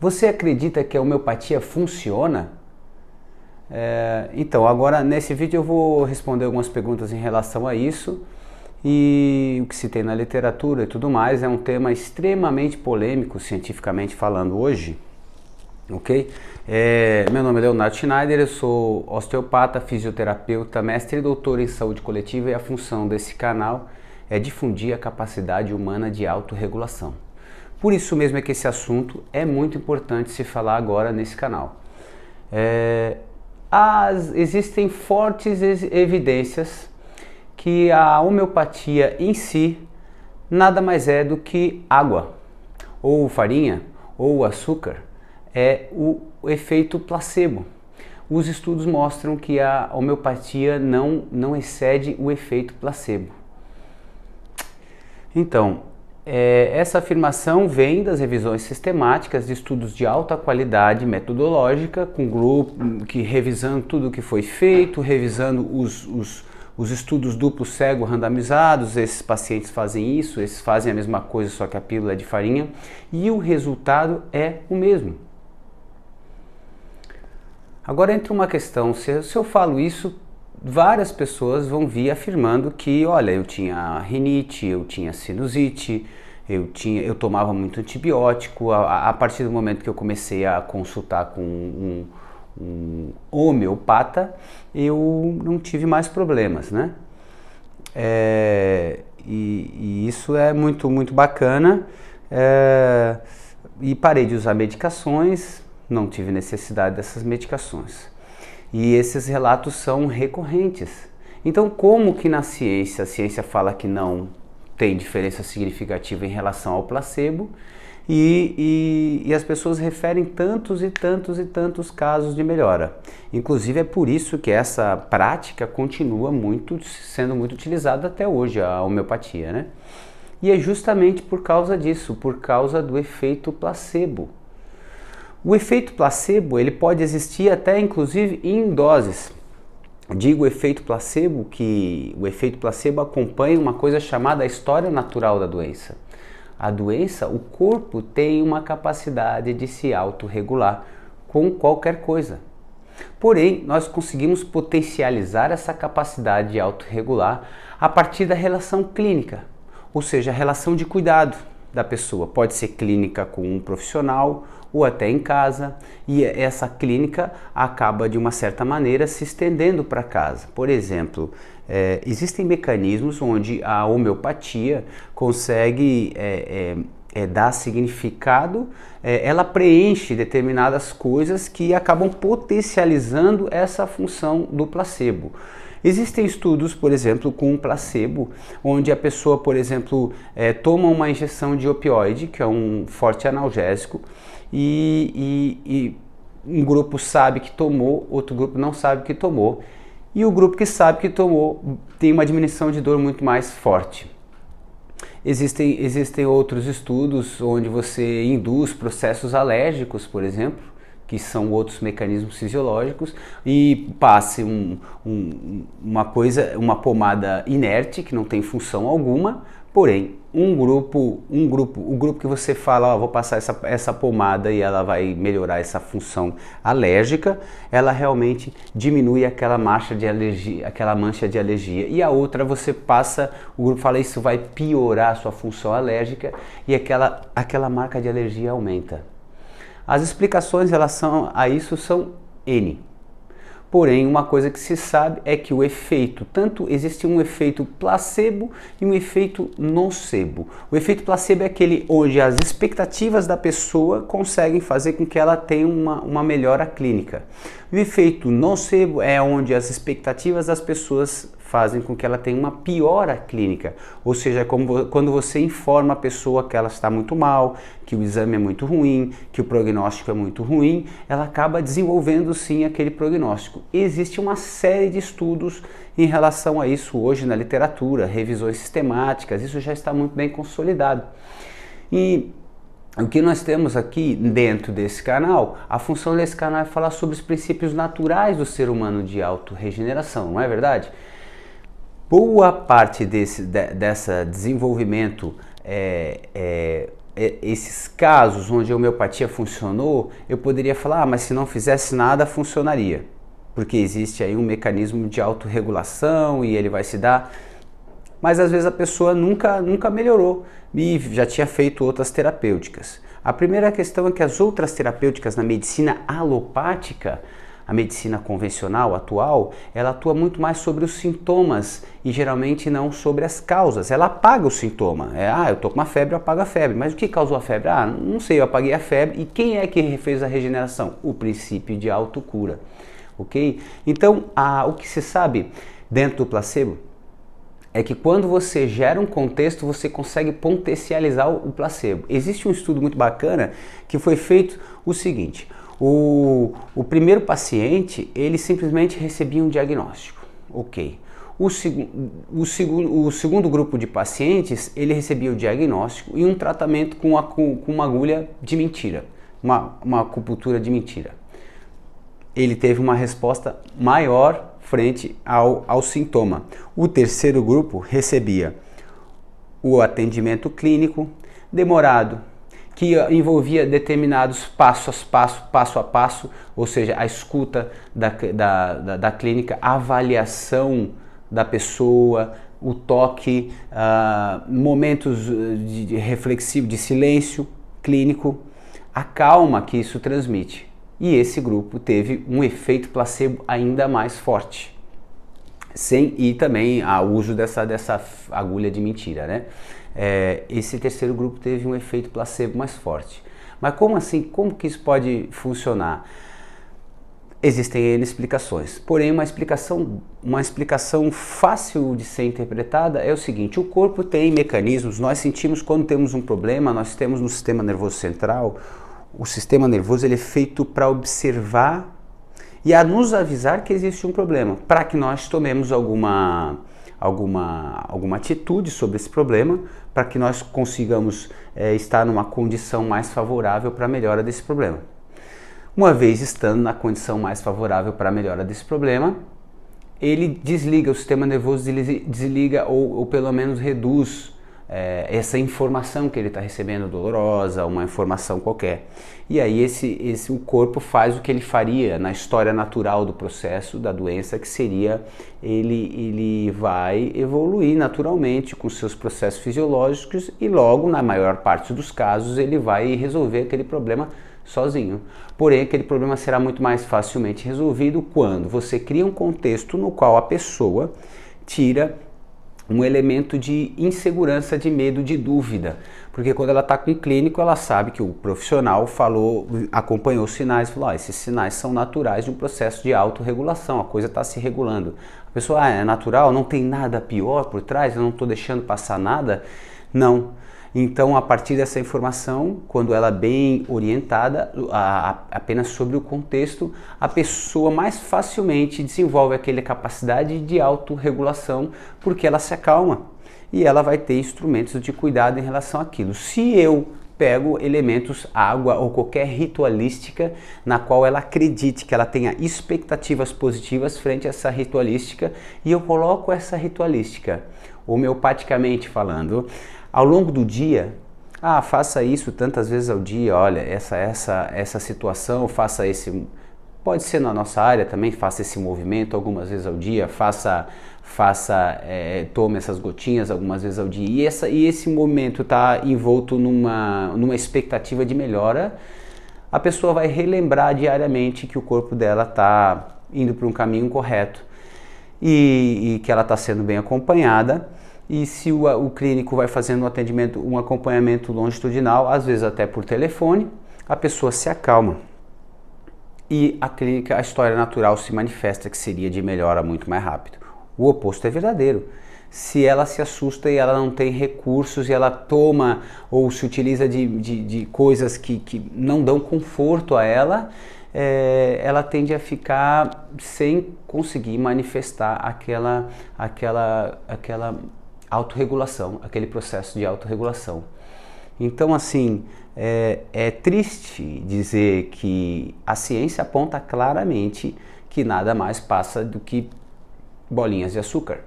Você acredita que a homeopatia funciona? Então, agora nesse vídeo eu vou responder algumas perguntas em relação a isso e o que se tem na literatura e tudo mais. É um tema extremamente polêmico, cientificamente falando, hoje, ok? Meu nome é Leonardo Schneider, eu sou osteopata, fisioterapeuta, mestre e doutor em saúde coletiva, e a função desse canal é difundir a capacidade humana de autorregulação. Por isso mesmo é que esse assunto é muito importante se falar agora nesse canal. Existem fortes evidências que a homeopatia em si nada mais é do que água, ou farinha, ou açúcar. É o efeito placebo. Os estudos mostram que a homeopatia não excede o efeito placebo. Então, essa afirmação vem das revisões sistemáticas de estudos de alta qualidade metodológica, com grupo que revisando tudo o que foi feito, revisando os estudos duplo cego randomizados. Esses pacientes fazem isso, esses fazem a mesma coisa, só que a pílula é de farinha, e o resultado é o mesmo. Agora entra uma questão: se eu falo isso, várias pessoas vão vir afirmando que, olha, eu tinha rinite, eu tinha sinusite, eu tomava muito antibiótico. A partir do momento que eu comecei a consultar com um homeopata, eu não tive mais problemas, né? E isso é muito bacana. E parei de usar medicações, não tive necessidade dessas medicações. E esses relatos são recorrentes. Então, como que na ciência, a ciência fala que não tem diferença significativa em relação ao placebo, e as pessoas referem tantos e tantos casos de melhora? Inclusive é por isso que essa prática continua sendo muito utilizada até hoje, a homeopatia, né? E é justamente por causa disso, por causa do efeito placebo. O efeito placebo, ele pode existir até inclusive em doses. Digo efeito placebo que o efeito placebo acompanha uma coisa chamada a história natural da doença. A doença, o corpo tem uma capacidade de se autorregular com qualquer coisa. Porém, nós conseguimos potencializar essa capacidade de autorregular a partir da relação clínica, ou seja, a relação de cuidado da pessoa. Pode ser clínica com um profissional ou até em casa, e essa clínica acaba de uma certa maneira se estendendo para casa. Por exemplo, existem mecanismos onde a homeopatia consegue dar significado, ela preenche determinadas coisas que acabam potencializando essa função do placebo. Existem estudos, por exemplo, com placebo, onde a pessoa, por exemplo, toma uma injeção de opioide, que é um forte analgésico, e um grupo sabe que tomou, outro grupo não sabe que tomou, e o grupo que sabe que tomou tem uma diminuição de dor muito mais forte. Existem outros estudos onde você induz processos alérgicos, por exemplo, que são outros mecanismos fisiológicos, e passe uma pomada inerte que não tem função alguma, porém o grupo que você fala, vou passar essa pomada e ela vai melhorar essa função alérgica, ela realmente diminui aquela mancha de alergia, e a outra você passa, o grupo fala, isso vai piorar a sua função alérgica, e aquela marca de alergia aumenta. As explicações em relação a isso são N. Porém, uma coisa que se sabe é que o efeito, existe um efeito placebo e um efeito nocebo. O efeito placebo é aquele onde as expectativas da pessoa conseguem fazer com que ela tenha uma melhora clínica. O efeito nocebo é onde as expectativas das pessoas fazem com que ela tenha uma piora clínica, ou seja, quando você informa a pessoa que ela está muito mal, que o exame é muito ruim, que o prognóstico é muito ruim, ela acaba desenvolvendo sim aquele prognóstico. Existe uma série de estudos em relação a isso hoje na literatura, revisões sistemáticas, isso já está muito bem consolidado. E o que nós temos aqui dentro desse canal, a função desse canal é falar sobre os princípios naturais do ser humano de autorregeneração, não é verdade? Boa parte desse desenvolvimento esses casos onde a homeopatia funcionou, eu poderia falar, mas se não fizesse nada, funcionaria. Porque existe aí um mecanismo de autorregulação e ele vai se dar. Mas às vezes a pessoa nunca melhorou e já tinha feito outras terapêuticas. A primeira questão é que as outras terapêuticas na medicina alopática, a medicina convencional atual, ela atua muito mais sobre os sintomas e geralmente não sobre as causas. Ela apaga o sintoma. Eu tô com uma febre, eu apago a febre. Mas o que causou a febre? Não sei, eu apaguei a febre. E quem é que fez a regeneração? O princípio de autocura. Ok? Então, o que se sabe dentro do placebo é que quando você gera um contexto, você consegue potencializar o placebo. Existe um estudo muito bacana que foi feito o seguinte: o primeiro paciente, ele simplesmente recebia um diagnóstico, ok. O segundo grupo de pacientes, ele recebia o diagnóstico e um tratamento com uma agulha de mentira, uma acupuntura de mentira. Ele teve uma resposta maior frente ao sintoma. O terceiro grupo recebia o atendimento clínico demorado, que envolvia determinados passo a passo, ou seja, a escuta da clínica, a avaliação da pessoa, o toque, momentos de reflexivo, de silêncio clínico, a calma que isso transmite. E esse grupo teve um efeito placebo ainda mais forte. E também o uso dessa agulha de mentira, né? Esse terceiro grupo teve um efeito placebo mais forte. Mas como assim? Como que isso pode funcionar? Existem N explicações, porém uma explicação fácil de ser interpretada é o seguinte: o corpo tem mecanismos, nós sentimos quando temos um problema, nós temos no sistema nervoso central. O sistema nervoso ele é feito para observar e a nos avisar que existe um problema, para que nós tomemos alguma atitude sobre esse problema, para que nós consigamos estar numa condição mais favorável para a melhora desse problema. Uma vez estando na condição mais favorável para a melhora desse problema, ele desliga, o sistema nervoso desliga ou pelo menos reduz essa informação que ele está recebendo dolorosa, uma informação qualquer. E aí o corpo faz o que ele faria na história natural do processo da doença, que seria ele vai evoluir naturalmente com seus processos fisiológicos e logo, na maior parte dos casos, ele vai resolver aquele problema sozinho. Porém, aquele problema será muito mais facilmente resolvido quando você cria um contexto no qual a pessoa tira um elemento de insegurança, de medo, de dúvida. Porque quando ela está com o clínico, ela sabe que o profissional acompanhou os sinais e falou: esses sinais são naturais de um processo de autorregulação, a coisa está se regulando. A pessoa, é natural, não tem nada pior por trás, eu não estou deixando passar nada. Não. Então, a partir dessa informação, quando ela é bem orientada, apenas sobre o contexto, a pessoa mais facilmente desenvolve aquela capacidade de autorregulação, porque ela se acalma e ela vai ter instrumentos de cuidado em relação àquilo. Se eu pego elementos, água ou qualquer ritualística na qual ela acredite que ela tenha expectativas positivas frente a essa ritualística e eu coloco essa ritualística, homeopaticamente falando, ao longo do dia, faça isso tantas vezes ao dia, olha, essa situação, faça esse, pode ser na nossa área também, faça esse movimento algumas vezes ao dia, tome essas gotinhas algumas vezes ao dia, e esse momento está envolto numa expectativa de melhora, a pessoa vai relembrar diariamente que o corpo dela está indo para um caminho correto e que ela está sendo bem acompanhada. E se o clínico vai fazendo um acompanhamento longitudinal, às vezes até por telefone, a pessoa se acalma. E a história natural se manifesta, que seria de melhora muito mais rápido. O oposto é verdadeiro. Se ela se assusta e ela não tem recursos e ela toma ou se utiliza de coisas que não dão conforto a ela, ela tende a ficar sem conseguir manifestar aquela autorregulação, aquele processo de autorregulação. Então, assim, é triste dizer que a ciência aponta claramente que nada mais passa do que bolinhas de açúcar.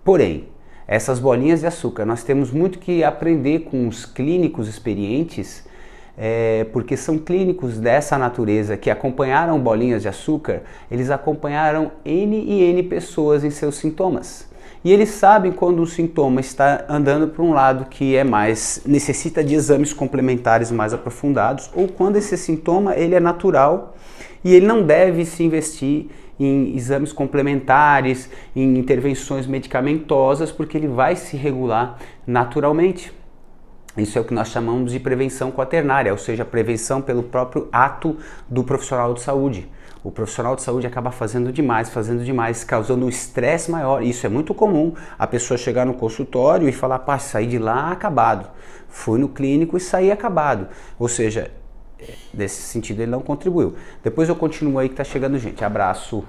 Porém, Essas bolinhas de açúcar, nós temos muito que aprender com os clínicos experientes, porque são clínicos dessa natureza que acompanharam bolinhas de açúcar, eles acompanharam N e N pessoas em seus sintomas. E eles sabem quando o sintoma está andando para um lado que necessita de exames complementares mais aprofundados, ou quando esse sintoma ele é natural e ele não deve se investir em exames complementares, em intervenções medicamentosas, porque ele vai se regular naturalmente. Isso é o que nós chamamos de prevenção quaternária, ou seja, prevenção pelo próprio ato do profissional de saúde. O profissional de saúde acaba fazendo demais, causando um estresse maior. Isso é muito comum, a pessoa chegar no consultório e falar, pá, saí de lá acabado. Fui no clínico e saí acabado. Ou seja, nesse sentido ele não contribuiu. Depois eu continuo aí que tá chegando gente. Abraço.